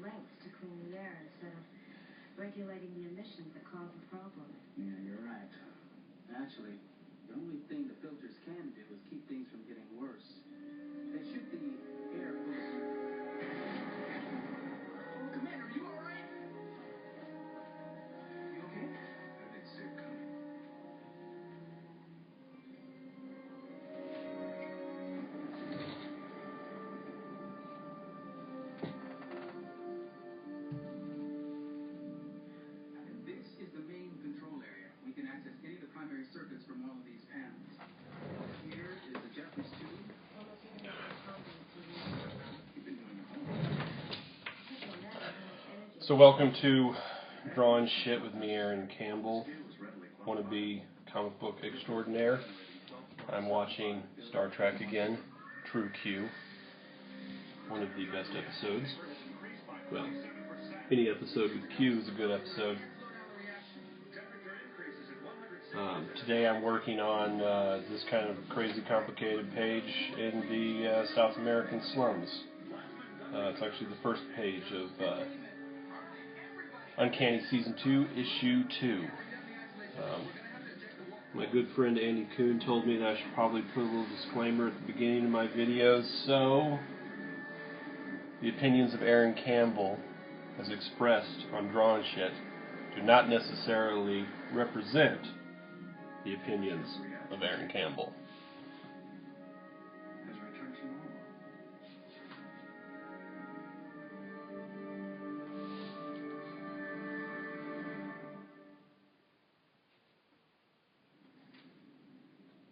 lengths to clean the air instead of regulating the emissions that cause the problem. Yeah, you're right. Actually, the only thing the filters can do is keep things from getting worse. They shoot the air full of... Oh, Commander, are you all right? You okay? I didn't see it coming. This is the main control area. We can access any of the primary circuits from all of these panels. Here is the Jeffries tube. You've been doing your homework. So welcome to Drawin Sh with me, Aaron Campbell, wannabe comic book extraordinaire. I'm watching Star Trek again, True Q, one of the best episodes. Well, any episode with Q is a good episode. Today I'm working on this kind of crazy complicated page in the South American slums. It's actually the first page of Uncanny Season 2, Issue 2. My good friend Andy Kuhn told me that I should probably put a little disclaimer at the beginning of my videos, so the opinions of Aaron Campbell, as expressed on Drawin Sh, do not necessarily represent the opinions of Aaron Campbell. Has returned to normal.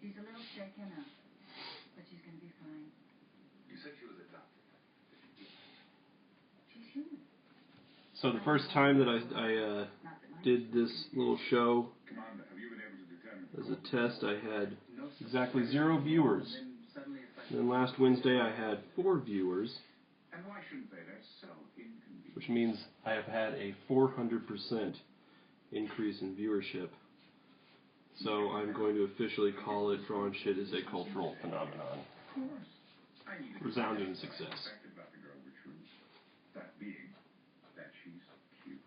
She's a little shaken up, but she's going to be fine. You said she was adopted. She's human. So the first time that I did this little show Commander, have you been able to determine... as a test, I had exactly 0 viewers. And then last Wednesday I had 4 viewers, And why shouldn't they? They're so inconvenient. which means I have had a 400% increase in viewership. So I'm going to officially call it Drawin Sh as a cultural phenomenon. Of course. I need to... Resounding success. About the girl, which was that being that she's cute.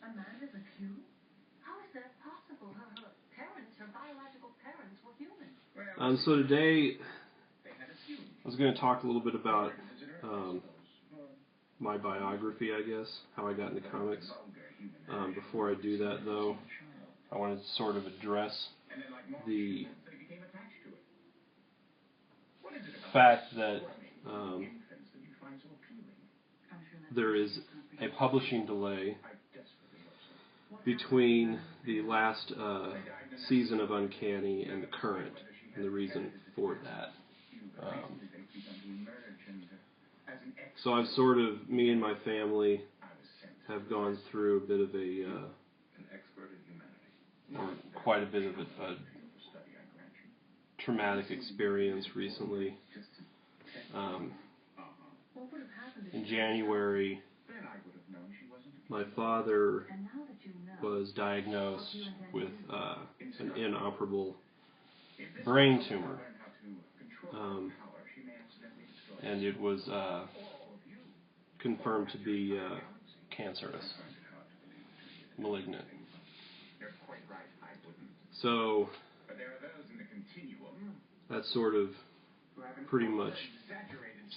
A man is a Q? How is that possible? Her parents, her biological parents, were human. So today I was going to talk a little bit about my biography, I guess, how I got into comics. Before I do that, though, I wanted to sort of address the fact that there is a publishing delay between the last season of Uncanny and the current, and the reason for that. So I've sort of, me and my family have gone through a bit of or quite a bit of a traumatic experience recently. In January, my father was diagnosed with an inoperable brain tumor, and it was confirmed to be cancerous, malignant. So that sort of pretty much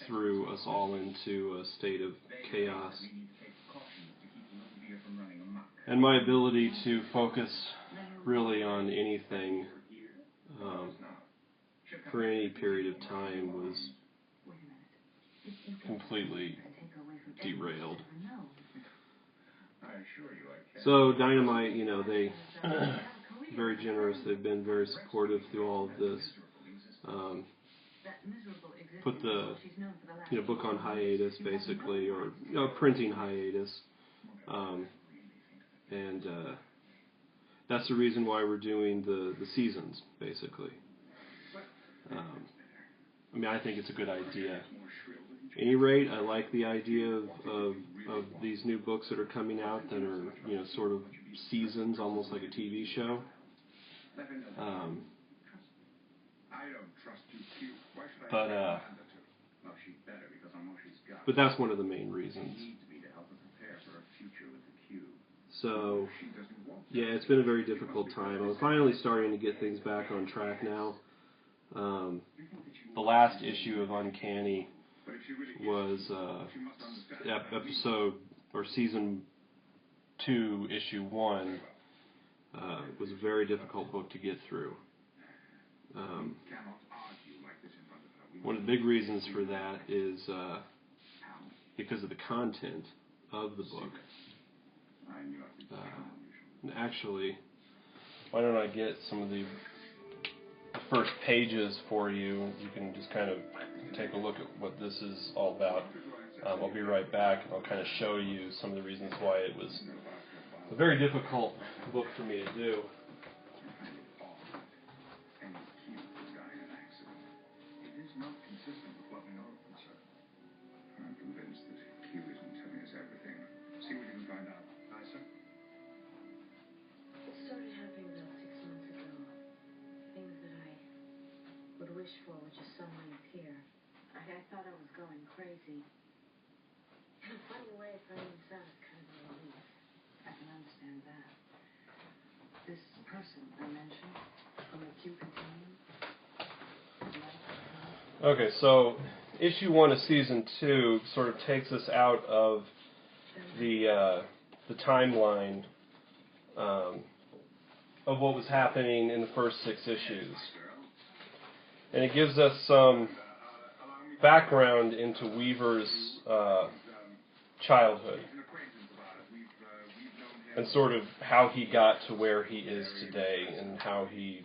threw us all into a state of chaos. And my ability to focus really on anything for any period of time was completely derailed. So Dynamite, you know, they very generous. They've been very supportive through all of this. Put the book on hiatus, basically, or printing hiatus, and that's the reason why we're doing the seasons, basically. I mean, I think it's a good idea. At any rate, I like the idea of these new books that are coming out that are, sort of seasons, almost like a TV show. But that's one of the main reasons. So, yeah, it's been a very difficult time. I'm finally starting to get things back on track now. The last issue of Uncanny was episode, or season 2, issue 1. It was a very difficult book to get through. One of the big reasons for that is because of the content of the book. And actually, why don't I get some of the first pages for you? You can just kind of take a look at what this is all about. I'll be right back, and I'll kind of show you some of the reasons why it was a very difficult book for me to do. I'm convinced that Q isn't telling us everything. See what you can find out. Aye, sir? It started happening about 6 months ago. Things that I would wish for would just suddenly appear. I thought I was going crazy. In a funny way, it finally sounds kind of a relief. I can understand that. This person I mentioned from the Q continuum. Okay, so issue 1 of season 2 sort of takes us out of the timeline of what was happening in the first 6 issues, and it gives us some background into Weaver's childhood and sort of how he got to where he is today and how he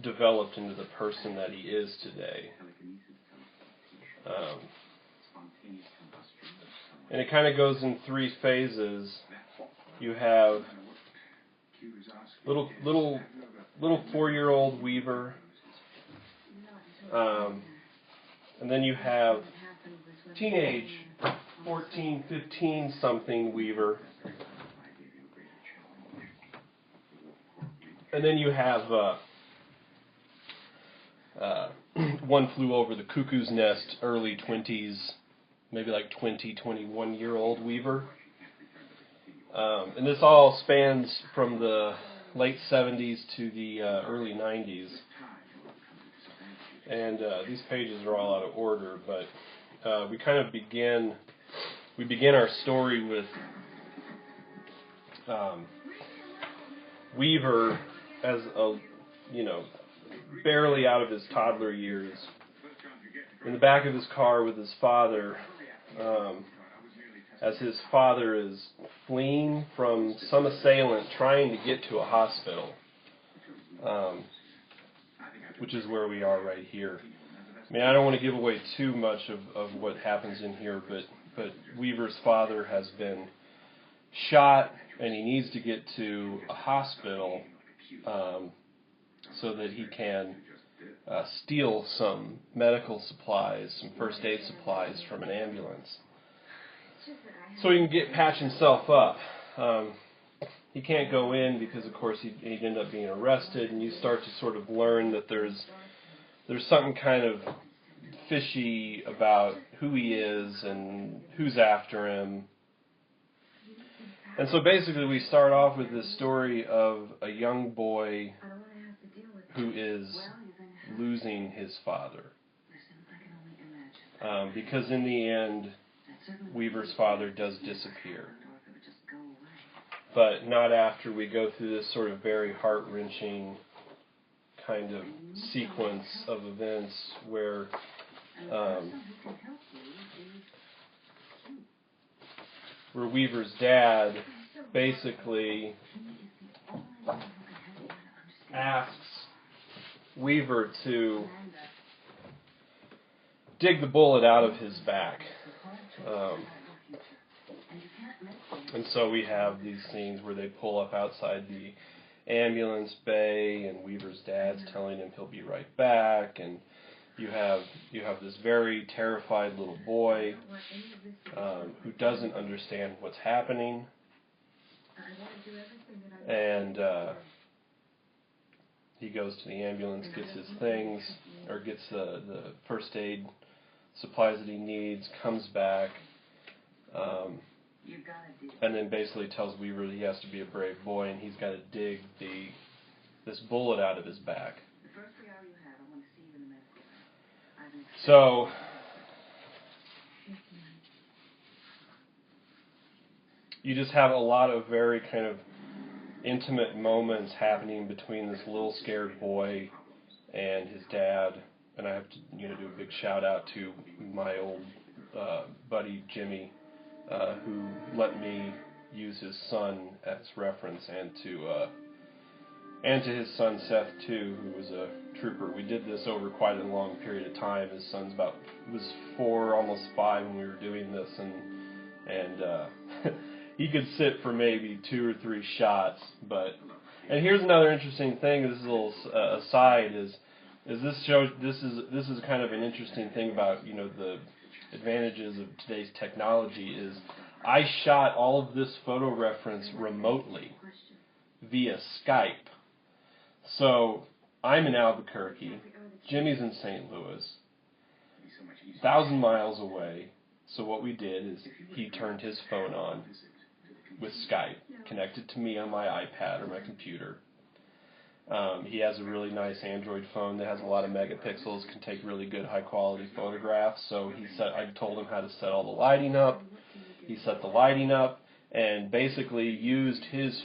developed into the person that he is today. And it kind of goes in 3 phases. You have little 4-year-old Weaver, and then you have teenage 14, 15 something Weaver, and then you have One Flew Over the Cuckoo's Nest, early 20s, maybe like 20, 21-year-old Weaver. And this all spans from the late 70s to the early 90s. And these pages are all out of order, but we kind of begin our story with Weaver as a, barely out of his toddler years, in the back of his car with his father, as his father is fleeing from some assailant trying to get to a hospital, which is where we are right here. I mean, I don't want to give away too much of what happens in here, but Weaver's father has been shot, and he needs to get to a hospital so that he can steal some medical supplies, some first aid supplies from an ambulance, so he can patch himself up. He can't go in because, of course, he'd end up being arrested, and you start to sort of learn that there's something kind of fishy about who he is and who's after him. And so basically we start off with this story of a young boy who is losing his father. Because in the end, Weaver's father does disappear. But not after we go through this sort of very heart-wrenching kind of sequence of events where Weaver's dad basically asks Weaver to dig the bullet out of his back. And so we have these scenes where they pull up outside the ambulance bay, and Weaver's dad's telling him he'll be right back, and you have this very terrified little boy who doesn't understand what's happening, and he goes to the ambulance, gets his things, or gets the first aid supplies that he needs, comes back, and then basically tells Weaver that he has to be a brave boy and he's got to dig this bullet out of his back. So you just have a lot of very kind of intimate moments happening between this little scared boy and his dad. And I have to, do a big shout out to my old buddy Jimmy, who let me use his son as reference, and to his son Seth too, who was a trooper. We did this over quite a long period of time. His son's was 4, almost 5 when we were doing this, and he could sit for maybe 2 or 3 shots. And here's another interesting thing. This is a little aside is this shows this is kind of an interesting thing about the advantages of today's technology is I shot all of this photo reference remotely via Skype. So I'm in Albuquerque, Jimmy's in St. Louis, 1,000 miles away. So what we did is he turned his phone on with Skype, connected to me on my iPad or my computer. He has a really nice Android phone that has a lot of megapixels, can take really good high-quality photographs. So I told him how to set all the lighting up. He set the lighting up and basically used his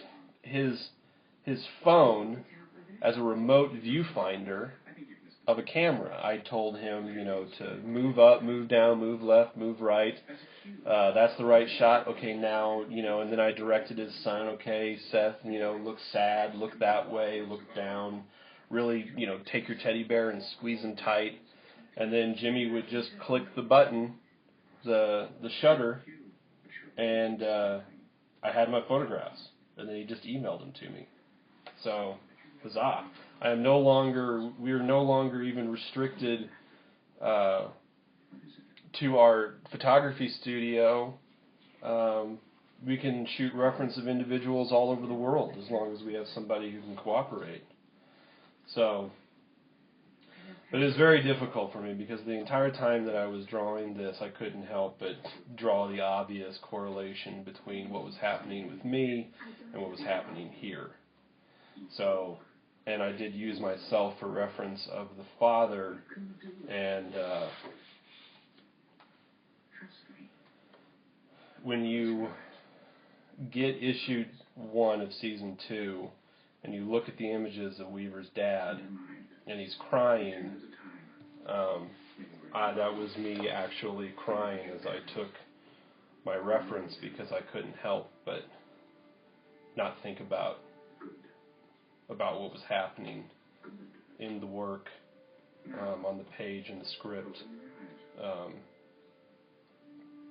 phone as a remote viewfinder of a camera. I told him, to move up, move down, move left, move right. That's the right shot. Okay, now, and then I directed his son, okay, Seth, look sad, look that way, look down. Really, take your teddy bear and squeeze him tight. And then Jimmy would just click the button, the shutter, and I had my photographs. And then he just emailed them to me. So, huzzah. We are no longer even restricted to our photography studio. We can shoot reference of individuals all over the world as long as we have somebody who can cooperate. So, but it was very difficult for me because the entire time that I was drawing this, I couldn't help but draw the obvious correlation between what was happening with me and what was happening here. So, and I did use myself for reference of the father, and when you get issue 1 of season 2, and you look at the images of Weaver's dad, and he's crying, that was me actually crying as I took my reference because I couldn't help but not think about what was happening in the work, on the page in the script,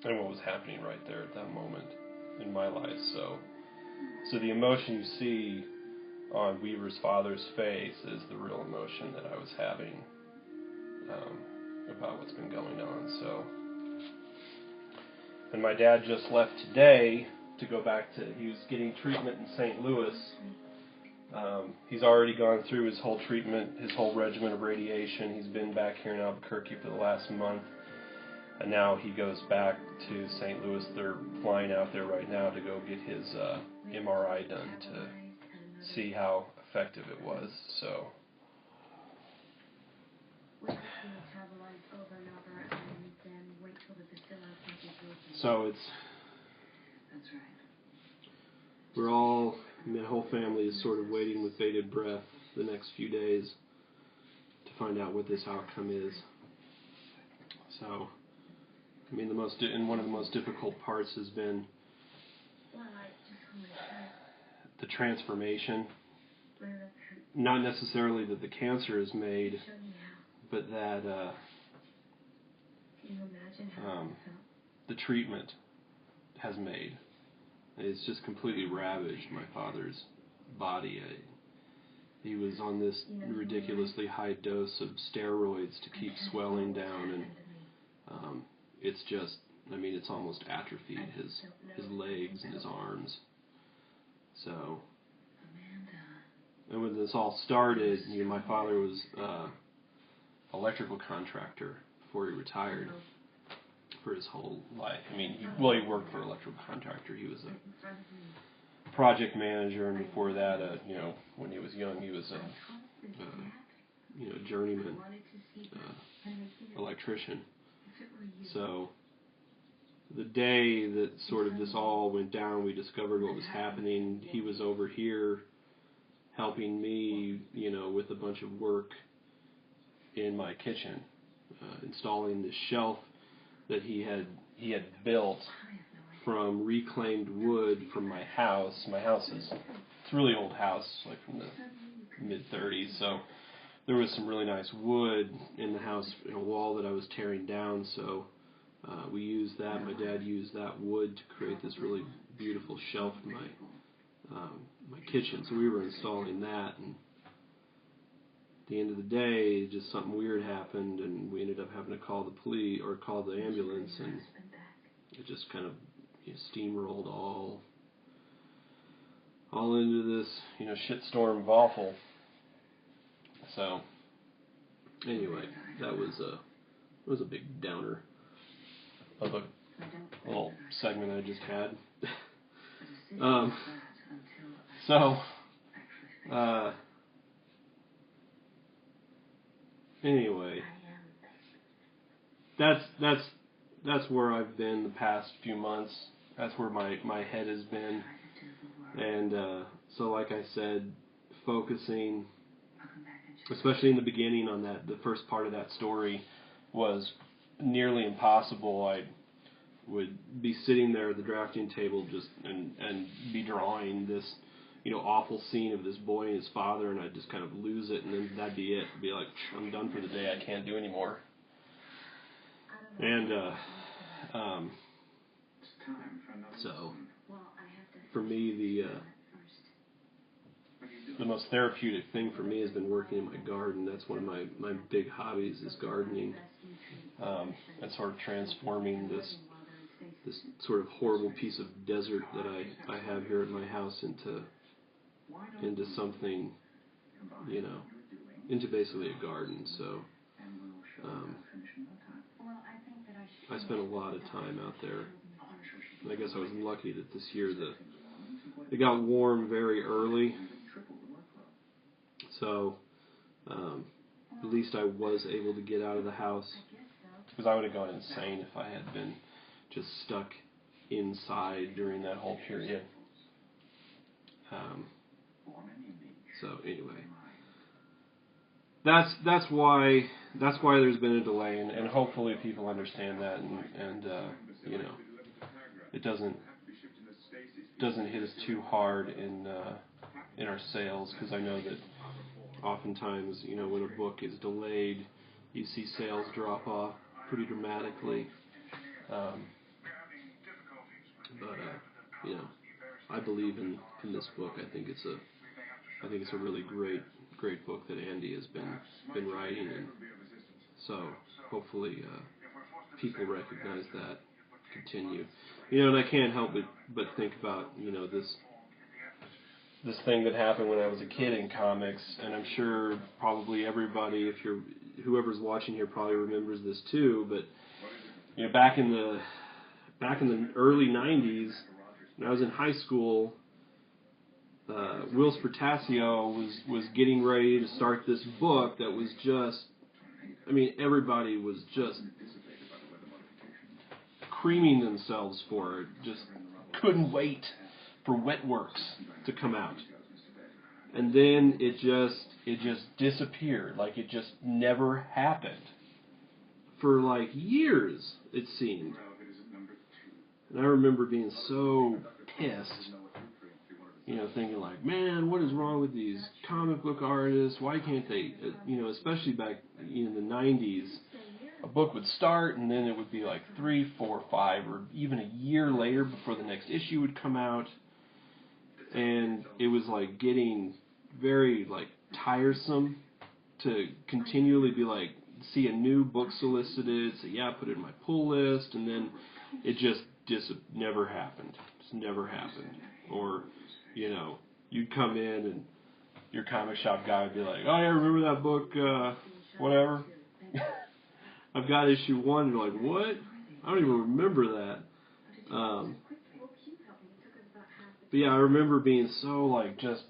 and what was happening right there at that moment in my life. So the emotion you see on Weaver's father's face is the real emotion that I was having about what's been going on. So, and my dad just left today to go back he was getting treatment in St. Louis. He's already gone through his whole treatment, his whole regimen of radiation. He's been back here in Albuquerque for the last month, and now he goes back to St. Louis. They're flying out there right now to go get his MRI done to see how effective it was. So we're all, the whole family is sort of waiting with bated breath the next few days to find out what this outcome is. So, one of the most difficult parts has been the transformation. Not necessarily that the cancer is made, but that the treatment has made. It's just completely ravaged my father's body. He was on this ridiculously high dose of steroids to keep swelling down, and it's just, it's almost atrophied his legs and his arms. So, and when this all started, my father was electrical contractor before he retired. for his whole life. I mean, he worked for an electrical contractor. He was a project manager, and before that, when he was young, he was a journeyman electrician. So the day that sort of this all went down, we discovered what was happening. He was over here helping me, with a bunch of work in my kitchen, installing this shelf that he had built from reclaimed wood from my house. My house it's a really old house, like from the mid-30s, so there was some really nice wood in the house in a wall that I was tearing down, so we used that. My dad used that wood to create this really beautiful shelf in my kitchen, so we were installing that, and at the end of the day, just something weird happened, and we ended up having to call the police, or call the ambulance, and it just kind of steamrolled all into this, shitstorm of awful. So, anyway, that was a big downer of a little segment I just had. Anyway, that's where I've been the past few months. That's where my head has been. And so, like I said, focusing, especially in the beginning on the first part of that story, was nearly impossible. I would be sitting there at the drafting table and be drawing this, awful scene of this boy and his father, and I'd just kind of lose it, and then that'd be it. I'd be like, I'm done for the day. I can't do anymore. And so for me, the most therapeutic thing for me has been working in my garden. That's one of my big hobbies, is gardening, and sort of transforming this sort of horrible piece of desert that I have here at my house into something, into basically a garden. So I spent a lot of time out there. And I guess I was lucky that this year it got warm very early. So at least I was able to get out of the house, because I would have gone insane if I had been just stuck inside during that whole period. So anyway, that's why there's been a delay, and hopefully people understand that, and it doesn't hit us too hard in our sales, because I know that oftentimes, when a book is delayed, you see sales drop off pretty dramatically. But I believe in this book. I think it's a really great book that Andy has been writing, and so hopefully people recognize that, continue. And I can't help but think about this thing that happened when I was a kid in comics, and I'm sure probably everybody, whoever's watching here, probably remembers this too. But back in the early '90s, when I was in high school, Will Spertasio was getting ready to start this book that was just, everybody was just creaming themselves for it, just couldn't wait for Wetworks to come out. And then it just disappeared, like it just never happened. For like years, it seemed. And I remember being so pissed, thinking like, man, what is wrong with these comic book artists? Why can't they, especially back in the 90s, a book would start and then it would be like 3, 4, 5, or even a year later before the next issue would come out. And it was like getting very like tiresome to continually be like, see a new book solicited, say, yeah, put it in my pull list, and then it just never happened. Just never happened. Or, you'd come in and your comic shop guy would be like, oh yeah, remember that book, whatever? I've got issue 1. You're like, what? I don't even remember that. But yeah, I remember being so like just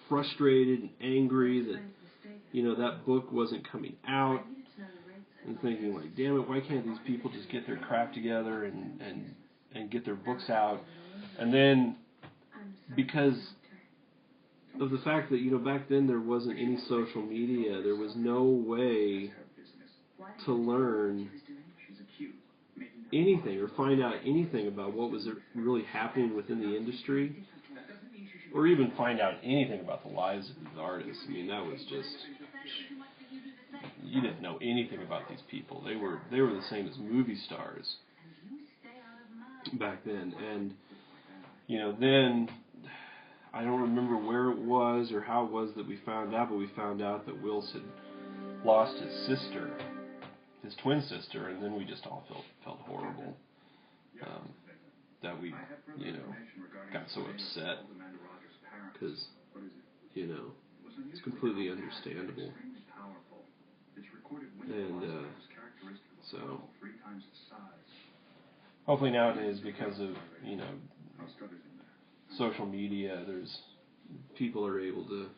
frustrated and angry that that book wasn't coming out, and thinking like, damn it, why can't these people just get their crap together and get their books out? And then because of the fact that back then there wasn't any social media, there was no way to learn anything or find out anything about what was really happening within the industry, or even find out anything about the lives of these artists. I mean, that was just, you didn't know anything about these people. They were the same as movie stars back then. And then I don't remember where it was or how it was that we found out, but we found out that Wills had lost his sister, his twin sister, and then we just all felt horrible that we got so upset, because it's completely understandable. And so hopefully nowadays, because of social media, people are able to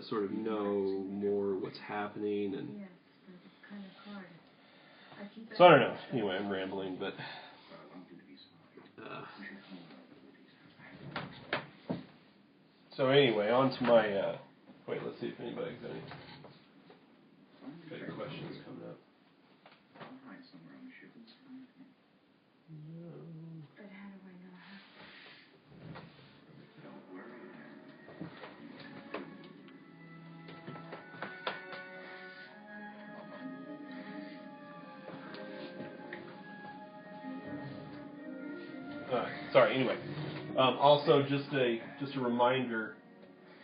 sort of know more what's happening. And so I don't know. Anyway, I'm rambling, but so anyway, on to my wait, let's see if anybody's got any questions coming up. But how do I know how? Sorry. Anyway, also just a reminder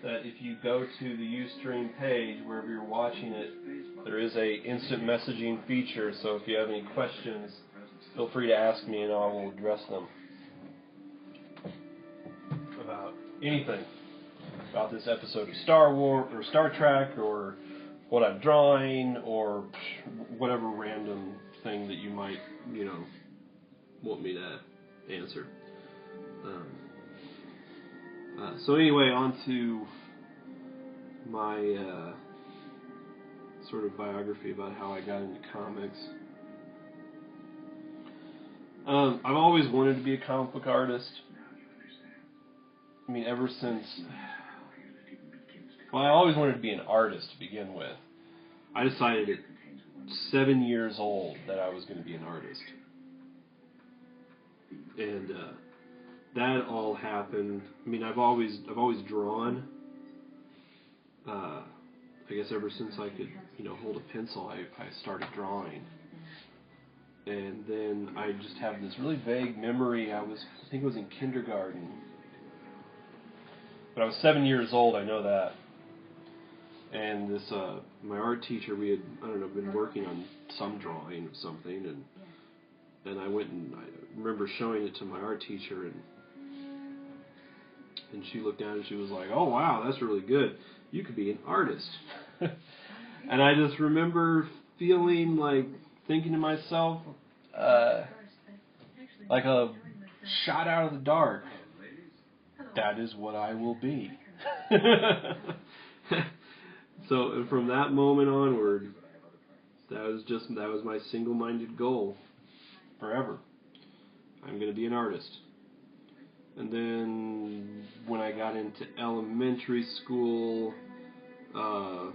that if you go to the Ustream page, wherever you're watching it, there is a instant messaging feature. So if you have any questions, feel free to ask me, and I will address them about anything about this episode of Star Wars or Star Trek, or what I'm drawing, or whatever random thing that you might want me to answer. So anyway, on to my sort of biography about how I got into comics. I've always wanted to be a comic book artist. I mean, ever since... Well, I always wanted to be an artist to begin with. I decided at 7 years old that I was going to be an artist. And that all happened. I mean, I've always drawn. I guess ever since I could, hold a pencil, I started drawing. And then I just have this really vague memory. I think it was in kindergarten. But I was 7 years old, I know that. And this, my art teacher, we had, been working on some drawing of something, and I went and I remember showing it to my art teacher, and she looked down and she was like, "Oh wow, that's really good. You could be an artist." And I just remember feeling like, thinking to myself, like a shot out of the dark, that is what I will be. So from that moment onward, that was my single-minded goal forever. I'm going to be an artist. And then when I got into elementary school, I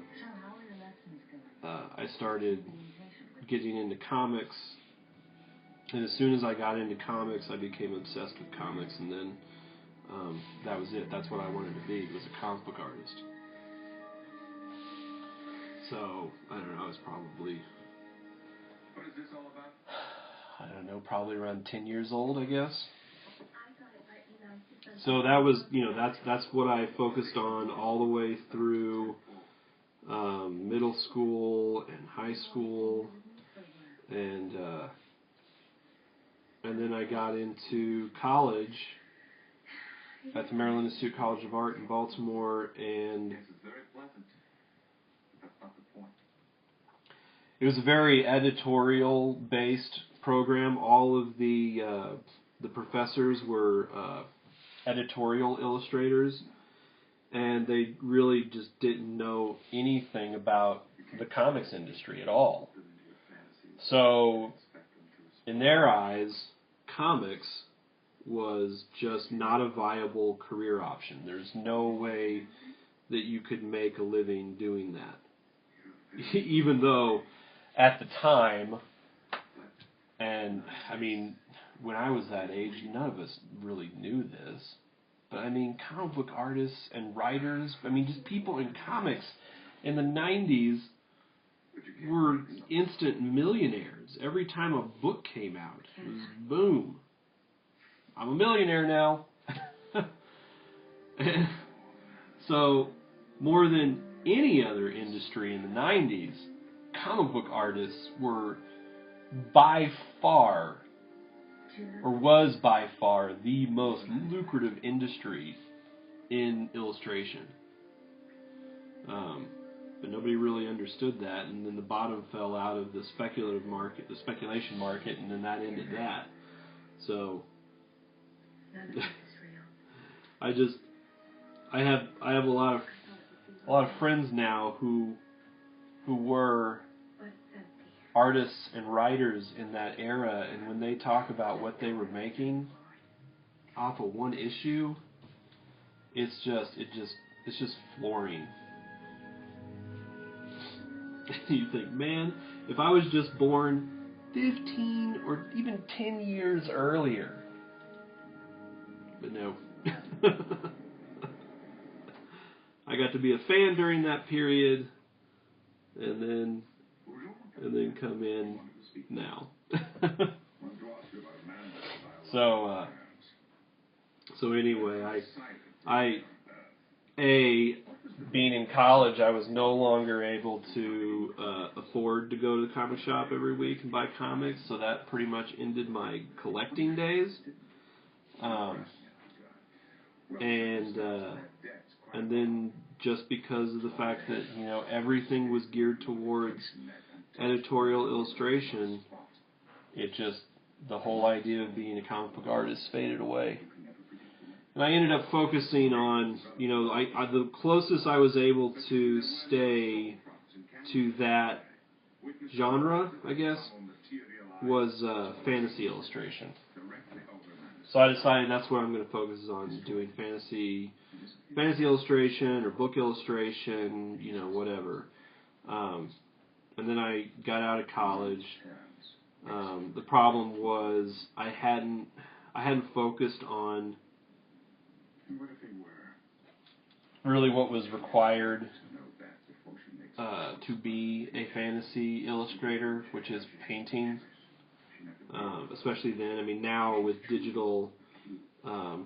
started getting into comics. And as soon as I got into comics, I became obsessed with comics. And then that was it. That's what I wanted to be, was a comic book artist. So, I don't know, I was probably... What is this all about? I don't know, probably around 10 years old, I guess. So that was, that's what I focused on all the way through middle school and high school, and then I got into college at the Maryland Institute College of Art in Baltimore, and it was a very editorial-based program. All of the professors were editorial illustrators, and they really just didn't know anything about the comics industry at all. So, in their eyes, comics was just not a viable career option. There's no way that you could make a living doing that. Even though, at the time, and, I mean, when I was that age, none of us really knew this, but, I mean, comic book artists and writers, I mean, just people in comics in the 90s were instant millionaires. Every time a book came out, it was boom. I'm a millionaire now. So, more than any other industry in the 90s, comic book artists were by far, or was by far, the most lucrative industry in illustration. But nobody really understood that, and then the bottom fell out of the speculative market, the speculation market, and then that ended that. So, I have a lot of friends now who were artists and writers in that era, and when they talk about what they were making off of one issue, it's just flooring. You think, man, if I was just born 15 or even 10 years earlier. But no. I got to be a fan during that period, and then come in now. So anyway, being in college, I was no longer able to afford to go to the comic shop every week and buy comics, so that pretty much ended my collecting days. And then just because of the fact that, you know, everything was geared towards editorial illustration, the whole idea of being a comic book artist faded away. And I ended up focusing on, you know, the closest I was able to stay to that genre, I guess, was fantasy illustration. So I decided that's what I'm going to focus on, doing fantasy illustration or book illustration, you know, whatever. And then I got out of college. The problem was I hadn't focused on really what was required to be a fantasy illustrator, which is painting. Especially then, I mean, now with digital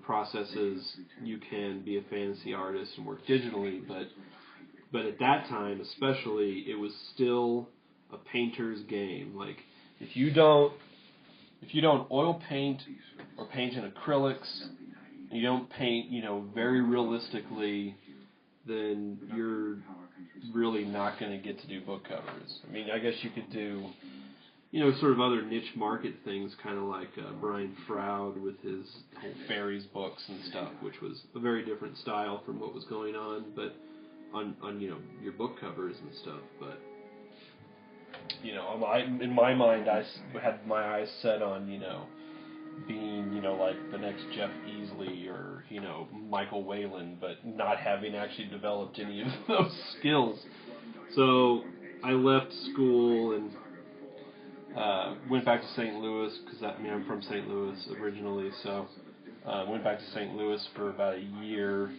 processes, you can be a fantasy artist and work digitally, but at that time, especially, it was still a painter's game. Like, if you don't oil paint or paint in acrylics, you don't paint, you know, very realistically, then you're really not going to get to do book covers. I mean, I guess you could do, you know, sort of other niche market things, kind of like Brian Froud with his whole fairies books and stuff, which was a very different style from what was going on, but on you know, your book covers and stuff. But, you know, in my mind, I had my eyes set on, you know, being, you know, like the next Jeff Easley or, you know, Michael Whalen, but not having actually developed any of those skills. So I left school and went back to St. Louis, because I'm from St. Louis originally, so went back to St. Louis for about a year,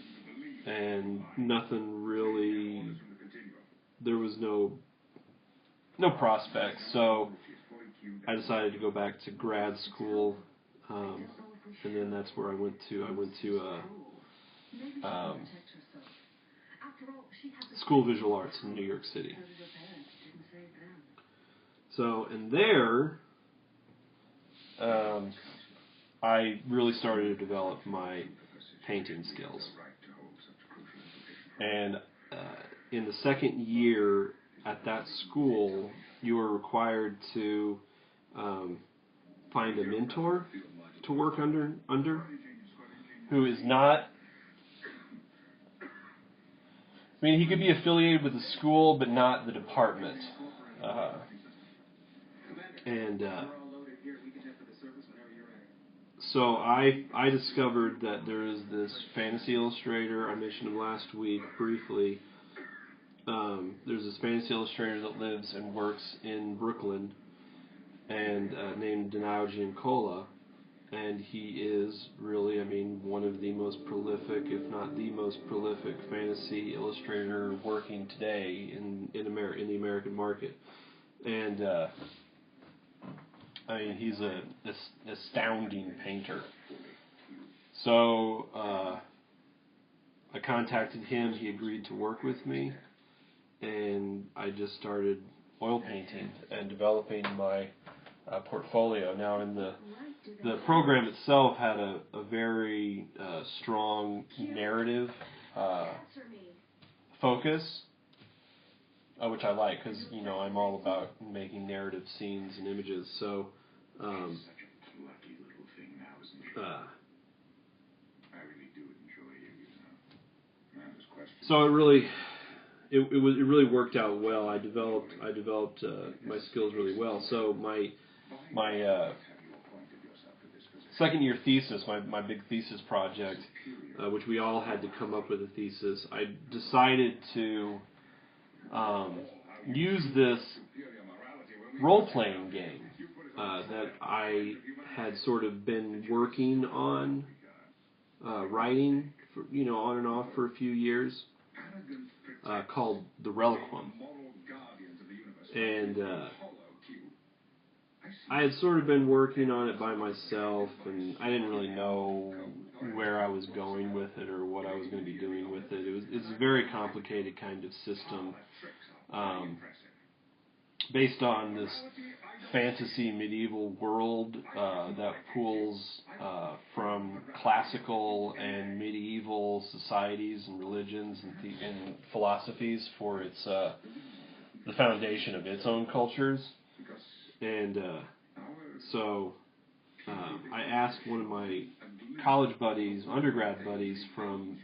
and nothing really, there was no prospects, so I decided to go back to grad school, and then that's where I went to School of Visual Arts in New York City. So, and there, I really started to develop my painting skills. And in the second year at that school, you are required to find a mentor to work under, who is not. I mean, he could be affiliated with the school, but not the department. So I discovered that there is this fantasy illustrator. I mentioned him last week briefly. There's this fantasy illustrator that lives and works in Brooklyn, and named Drawin Sh, and he is really, I mean, one of the most prolific, if not the most prolific, fantasy illustrator working today in the American market. And I mean, he's an astounding painter. So I contacted him. He agreed to work with me, and I just started oil painting and developing my portfolio. Now, in the program itself had a very strong narrative focus, which I like, because I'm all about making narrative scenes and images. So, Such a lucky little thing now, isn't it? I really do enjoy you, Now there's questions. So it really worked out well. I developed my skills really well. So my second year thesis, my big thesis project, which we all had to come up with a thesis, I decided to use this role-playing game that I had sort of been working on writing for, on and off for a few years, called The Reliquum. And I had sort of been working on it by myself, and I didn't really know where I was going with it or what I was going to be doing with it. It's a very complicated kind of system, based on this fantasy medieval world that pulls from classical and medieval societies and religions and philosophies for its the foundation of its own cultures. And so I asked one of my college buddies, undergrad buddies from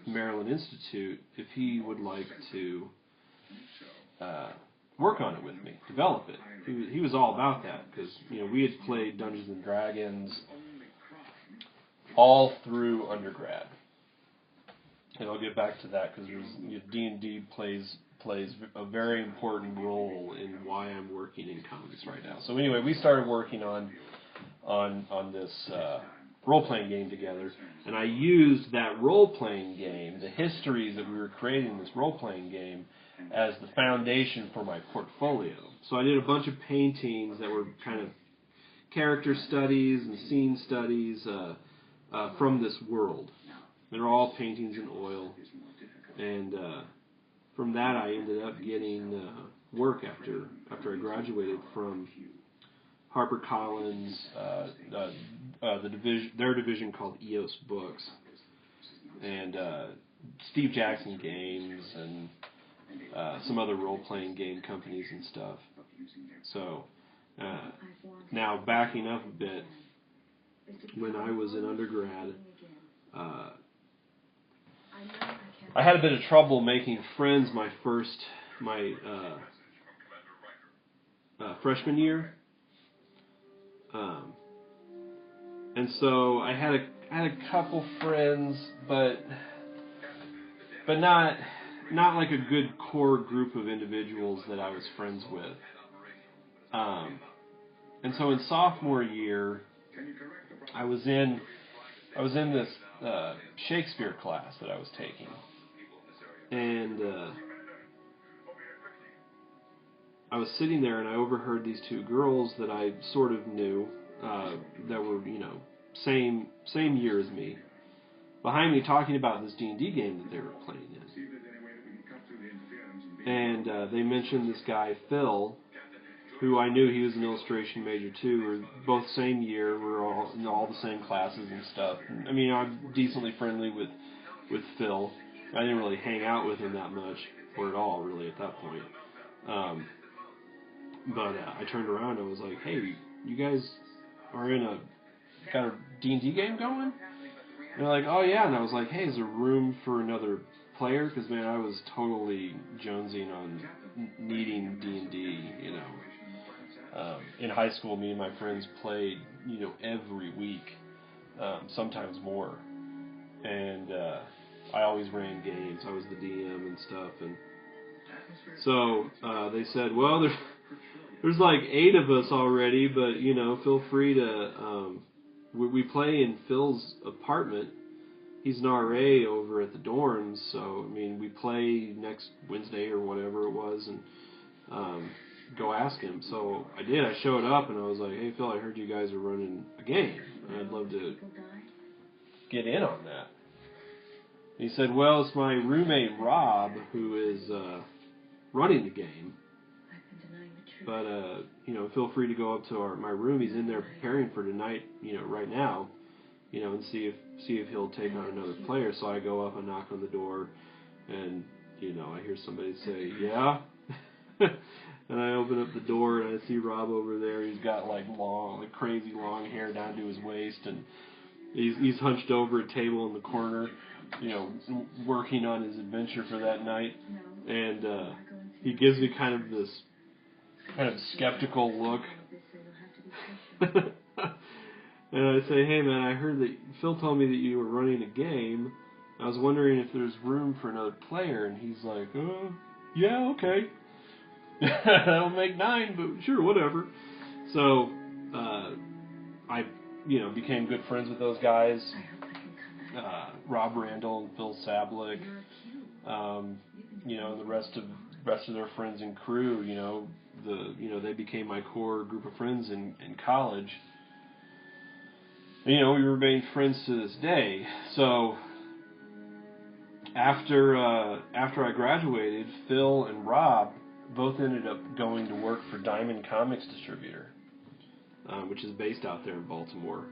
Maryland Institute, if he would like to work on it with me, develop it. He was all about that, because we had played Dungeons and Dragons all through undergrad, and I'll get back to that, because D&D plays a very important role in why I'm working in comics right now. So anyway, we started working on this role-playing game together, and I used that role-playing game, the histories that we were creating in this role-playing game, as the foundation for my portfolio. So I did a bunch of paintings that were kind of character studies and scene studies from this world. They're all paintings in oil, and from that I ended up getting work after I graduated from HarperCollins, their division called EOS Books, and Steve Jackson Games, and some other role-playing game companies and stuff. So now backing up a bit, when I was in undergrad, I had a bit of trouble making friends my freshman year, and so I had a couple friends, but not like a good core group of individuals that I was friends with. And so in sophomore year, I was in this Shakespeare class that I was taking, and I was sitting there, and I overheard these two girls that I sort of knew, that were same year as me, behind me, talking about this D&D game that they were playing in. And they mentioned this guy, Phil, who I knew he was an illustration major too. We're both same year. We're all in all the same classes and stuff. I mean, I'm decently friendly with Phil. I didn't really hang out with him that much, or at all, really, at that point. But I turned around and I was like, hey, you guys are got a D&D game going? And they're like, oh yeah. And I was like, hey, is there room for another player? Because, man, I was totally jonesing on needing D&D, you know. In high school, me and my friends played, you know, every week, sometimes more. And I always ran games. I was the DM and stuff. And so they said, well, there's like 8 of us already, but, you know, feel free to... we play in Phil's apartment. He's an RA over at the dorms, so, I mean, we play next Wednesday or whatever it was, and go ask him. So I did. I showed up, and I was like, hey, Phil, I heard you guys are running a game, and I'd love to get in on that. And he said, well, it's my roommate, Rob, who is running the game. But, you know, feel free to go up to my room. He's in there preparing for tonight, you know, right now, you know, and see if he'll take on another player. So I go up and knock on the door, and, you know, I hear somebody say, yeah? And I open up the door, and I see Rob over there. He's got, like, crazy long hair down to his waist, and he's hunched over a table in the corner, you know, working on his adventure for that night. And he gives me kind of this skeptical look. And I say, hey man, I heard that Phil told me that you were running a game. I was wondering if there's room for another player. And he's like, yeah, okay. That'll make 9, but sure, whatever. So I, you know, became good friends with those guys. Rob Randall and Phil Sablick, you know, and the rest of their friends and crew, you know, they became my core group of friends in college. And, you know, we remain friends to this day. So after I graduated, Phil and Rob both ended up going to work for Diamond Comics Distributor, which is based out there in Baltimore.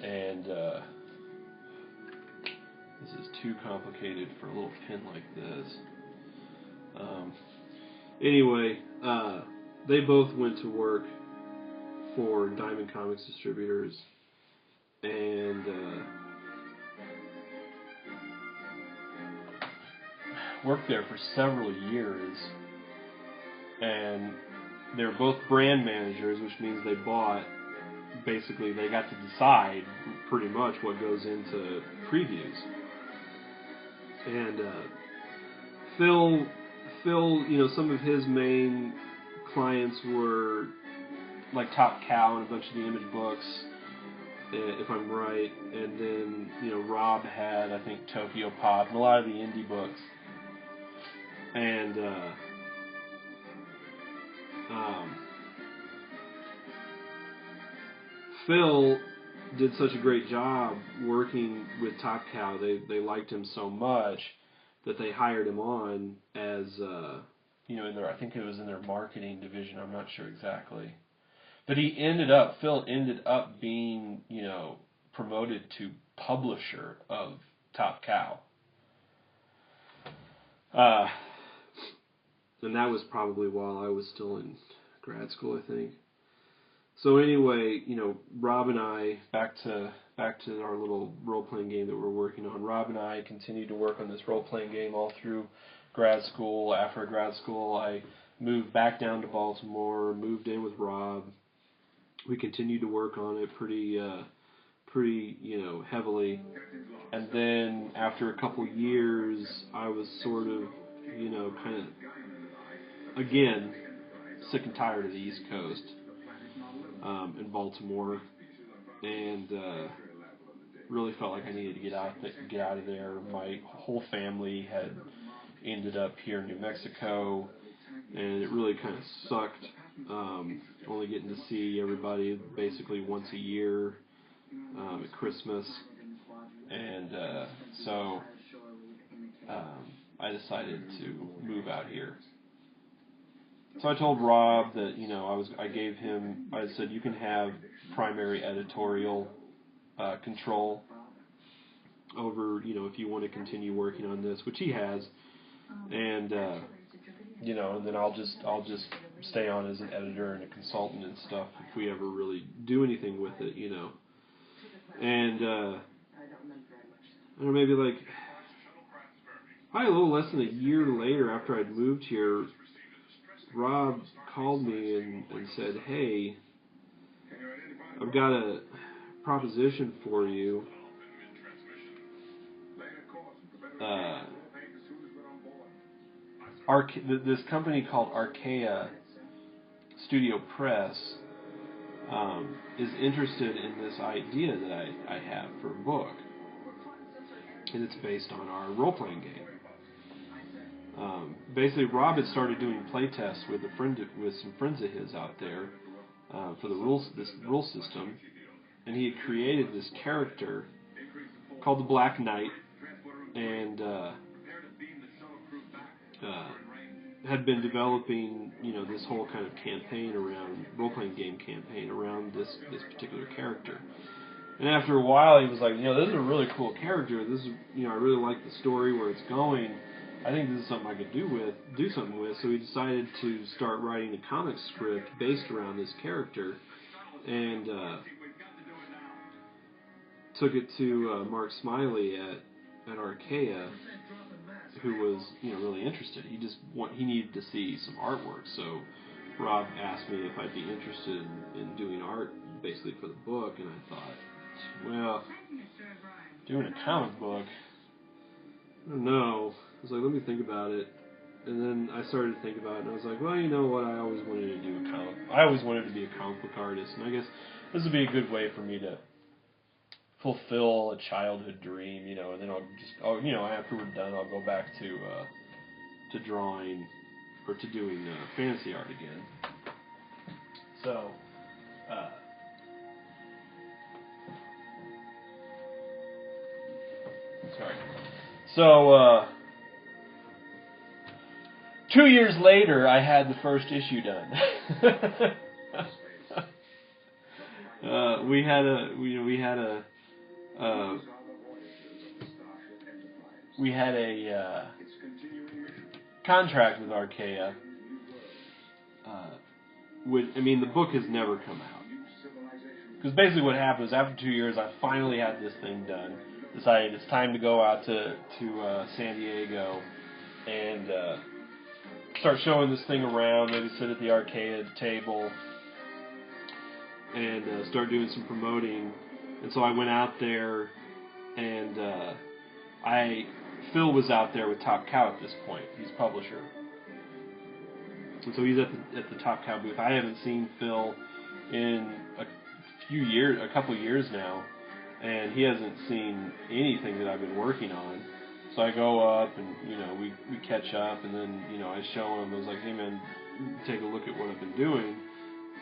And this is too complicated for a little pin like this. Anyway, they both went to work for Diamond Comics Distributors, and worked there for several years. And they were both brand managers, which means they got to decide pretty much what goes into previews. And Phil, you know, some of his main clients were like Top Cow and a bunch of the Image books, if I'm right. And then, you know, Rob had, I think, Tokyo Pop and a lot of the indie books. And Phil did such a great job working with Top Cow. They liked him so much that they hired him on as, you know, I think it was in their marketing division. I'm not sure exactly. But Phil ended up being, you know, promoted to publisher of Top Cow. And that was probably while I was still in grad school, I think. So anyway, you know, Rob and I, back to our little role-playing game that we're working on. Rob and I continued to work on this role-playing game all through grad school. After grad school, I moved back down to Baltimore, moved in with Rob. We continued to work on it pretty, you know, heavily. And then after a couple years, I was sort of, you know, kind of, again, sick and tired of the East Coast. In Baltimore, and really felt like I needed to get out of there. My whole family had ended up here in New Mexico, and it really kind of sucked. Only getting to see everybody basically once a year at Christmas, and so I decided to move out here. So I told Rob that, you know, I said, you can have primary editorial control over, you know, if you want to continue working on this, which he has, and you know, and then I'll just stay on as an editor and a consultant and stuff if we ever really do anything with it, you know. And I don't know, maybe like probably a little less than a year later after I'd moved here, Rob called me and said, "Hey, I've got a proposition for you. This company called Archaea Studio Press is interested in this idea that I have for a book, and it's based on our role-playing game." Basically, Rob had started doing playtests with some friends of his out there for this rule system, and he had created this character called the Black Knight, and had been developing, you know, this whole kind of campaign around role-playing game campaign around this particular character. And after a while, he was like, you know, this is a really cool character. This is, you know, I really like the story where it's going. I think this is something I could do something with. So he decided to start writing a comic script based around this character, and took it to Mark Smiley at Archaea, who was, you know, really interested. He needed to see some artwork. So Rob asked me if I'd be interested in doing art basically for the book, and I thought, well, doing a comic book, I don't know. I was like, let me think about it. And then I started to think about it, and I was like, well, you know what? I always wanted to be a comic book artist, and I guess this would be a good way for me to fulfill a childhood dream, you know. And then you know, after we're done, I'll go back to drawing or to doing fantasy art again. So. Sorry. So, 2 years later, I had the first issue done. We had a contract with Archaea. The book has never come out. Because basically what happened is after 2 years, I finally had this thing done. Decided it's time to go out to San Diego and start showing this thing around, maybe sit at the Archaea table and start doing some promoting. And so I went out there, and Phil was out there with Top Cow at this point. He's publisher. And so he's at the Top Cow booth. I haven't seen Phil in a couple years now, and he hasn't seen anything that I've been working on. So I go up, and, you know, we catch up, and then, you know, I show him. I was like, hey, man, take a look at what I've been doing.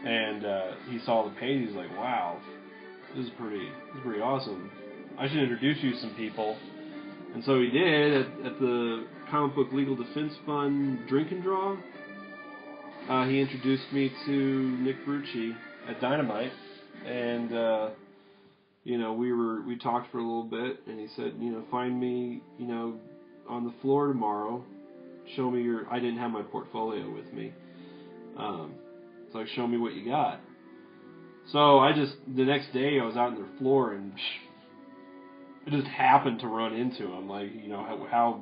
And he saw the page. He's like, wow, this is pretty awesome. I should introduce you to some people. And so he did at the Comic Book Legal Defense Fund Drink and Draw. He introduced me to Nick Brucci at Dynamite, and you know, we talked for a little bit, and he said, you know, find me, you know, on the floor tomorrow. Show me I didn't have my portfolio with me. It's like, show me what you got. So the next day I was out on their floor, and I just happened to run into him. Like, you know, how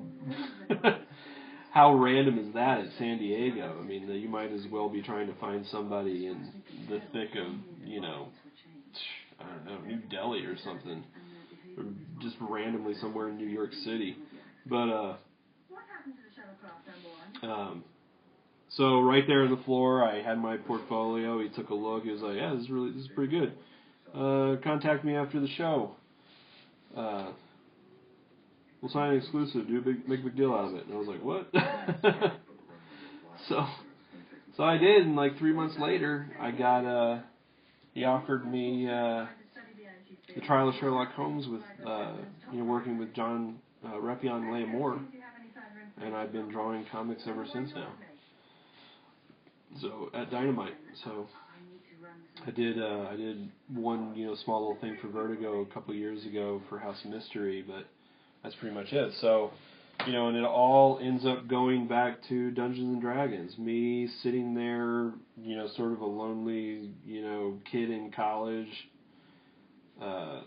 how random is that at San Diego? I mean, you might as well be trying to find somebody in the thick of, you know, I don't know, New Delhi or something, or just randomly somewhere in New York City. But so right there on the floor, I had my portfolio. He took a look. He was like, "Yeah, this is pretty good. Contact me after the show. We'll sign an exclusive. Make a big deal out of it." And I was like, "What?" So I did, and like 3 months later, I got he offered me the Trial of Sherlock Holmes with working with John Reppion and Leah Moore, and I've been drawing comics ever since now. So at Dynamite, so I did one small little thing for Vertigo a couple years ago for House of Mystery, but that's pretty much it. So you know, and it all ends up going back to Dungeons and Dragons. Me sitting there, you know, sort of a lonely, you know, kid in college. What?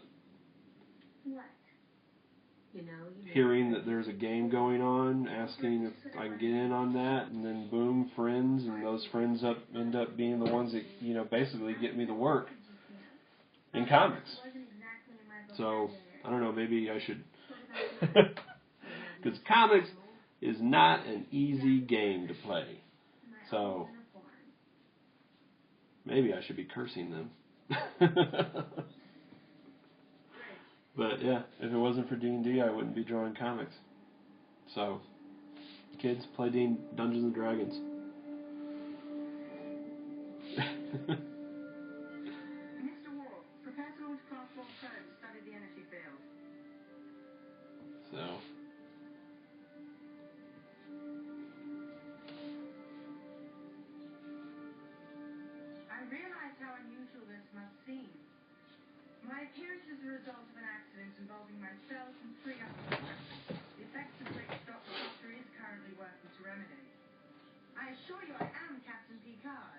You know, hearing that there's a game going on, asking if I can get in on that, and then boom, friends, and those friends end up being the ones that, you know, basically get me the work in comics. So, I don't know, maybe I should, because comics is not an easy game to play. So, maybe I should be cursing them. But yeah, if it wasn't for D&D, I wouldn't be drawing comics. So, kids, play Dungeons and Dragons. Mr. Wall, prepare to launch Class 1 probe to study the energy field. So. I realize how unusual this must seem. My appearance is the result of an accident involving myself and 3 others, the effects of which Dr. Foster is currently working to remedy. I assure you I am Captain Picard.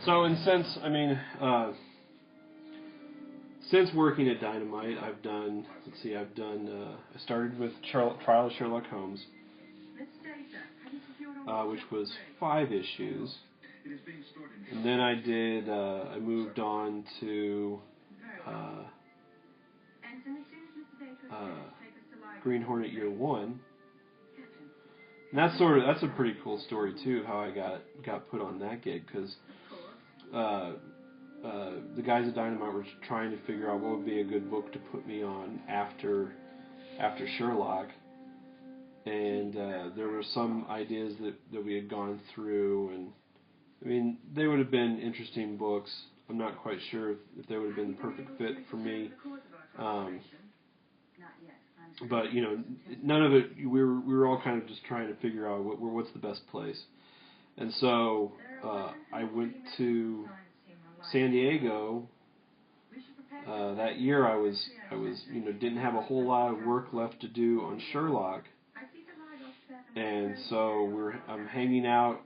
So, in sense, I mean, since working at Dynamite, I've done, I started with Trial of Sherlock Holmes, which was 5 issues. And then I moved on to Green Hornet Year 1. And that's a pretty cool story too, how I got put on that gig, because the guys at Dynamite were trying to figure out what would be a good book to put me on after Sherlock. And there were some ideas that we had gone through, and I mean, they would have been interesting books. I'm not quite sure if they would have been the perfect fit for me. But, you know, none of it, we were all kind of just trying to figure out what's the best place. And so I went to San Diego. That year I was you know, didn't have a whole lot of work left to do on Sherlock. And so I'm hanging out